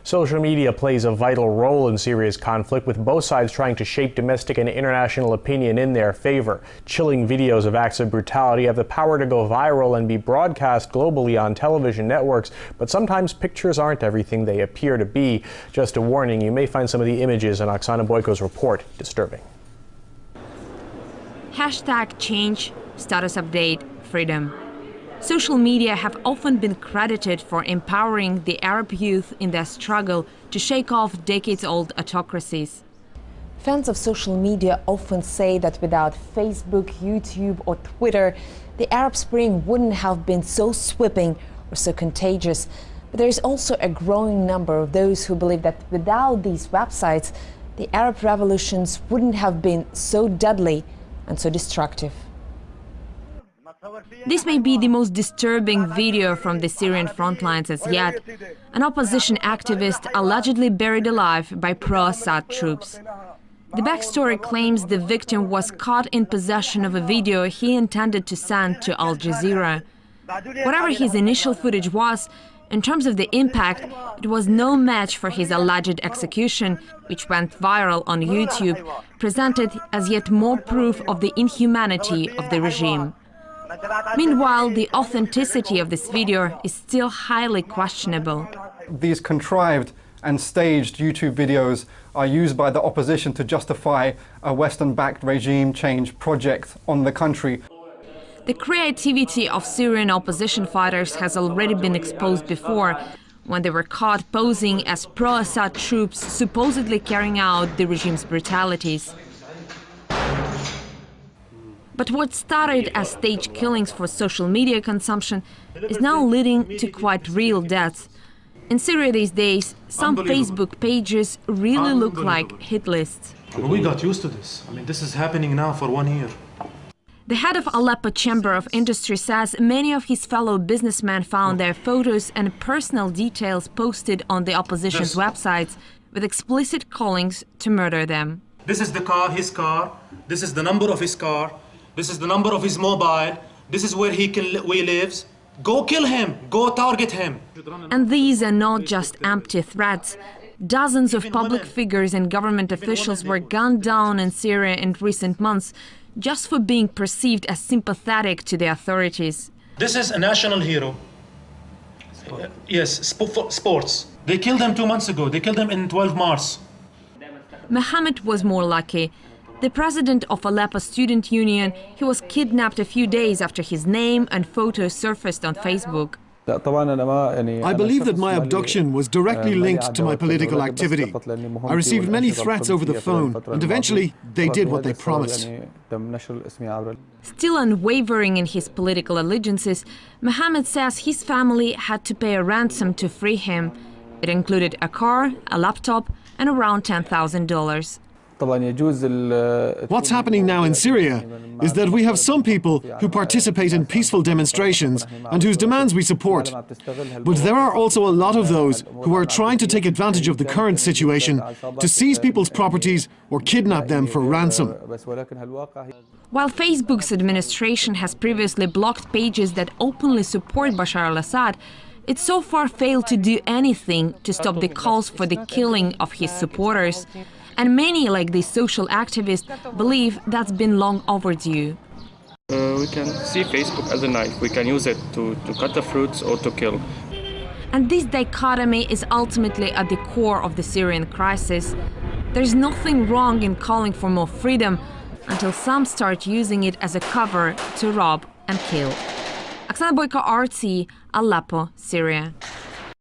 Social media plays a vital role in Syria's conflict, with both sides trying to shape domestic and international opinion in their favor. Chilling videos of acts of brutality have the power to go viral and be broadcast globally on television networks, but sometimes pictures aren't everything they appear to be. Just a warning, you may find some of the images in Oksana Boyko's report disturbing. #change, status update, freedom. Social media have often been credited for empowering the Arab youth in their struggle to shake off decades-old autocracies. Fans of social media often say that without Facebook, YouTube or Twitter, the Arab Spring wouldn't have been so sweeping or so contagious. But there is also a growing number of those who believe that without these websites, the Arab revolutions wouldn't have been so deadly and so destructive. This may be the most disturbing video from the Syrian front lines as yet. An opposition activist allegedly buried alive by pro-Assad troops. The backstory claims the victim was caught in possession of a video he intended to send to Al Jazeera. Whatever his initial footage was, in terms of the impact, it was no match for his alleged execution, which went viral on YouTube, presented as yet more proof of the inhumanity of the regime. Meanwhile, the authenticity of this video is still highly questionable. These contrived and staged YouTube videos are used by the opposition to justify a Western-backed regime change project on the country. The creativity of Syrian opposition fighters has already been exposed before, when they were caught posing as pro-Assad troops supposedly carrying out the regime's brutalities. But what started as staged killings for social media consumption is now leading to quite real deaths. In Syria these days, some Facebook pages really look like hit lists. We got used to this. I mean, this is happening now for 1 year. The head of Aleppo Chamber of Industry says many of his fellow businessmen found their photos and personal details posted on the opposition's websites with explicit callings to murder them. This is the car, his car. This is the number of his car. This is the number of his mobile. This is where he lives. Go kill him. Go target him. And these are not just empty threats. Dozens of public figures and government officials were gunned down in Syria in recent months just for being perceived as sympathetic to the authorities. This is a national hero. Yes, sports. They killed him 2 months ago. They killed him in 12 March. Mohammed was more lucky. The president of Aleppo Student Union, he was kidnapped a few days after his name and photos surfaced on Facebook. I believe that my abduction was directly linked to my political activity. I received many threats over the phone, and eventually they did what they promised. Still unwavering in his political allegiances, Mohammed says his family had to pay a ransom to free him. It included a car, a laptop, and around $10,000. What's happening now in Syria is that we have some people who participate in peaceful demonstrations and whose demands we support. But there are also a lot of those who are trying to take advantage of the current situation to seize people's properties or kidnap them for ransom. While Facebook's administration has previously blocked pages that openly support Bashar al-Assad, it so far failed to do anything to stop the calls for the killing of his supporters. And many, like this social activist, believe that's been long overdue. We can see Facebook as a knife. We can use it to cut the fruits or to kill. And this dichotomy is ultimately at the core of the Syrian crisis. There's nothing wrong in calling for more freedom until some start using it as a cover to rob and kill. Oksana Boyko, RT, Aleppo, Syria.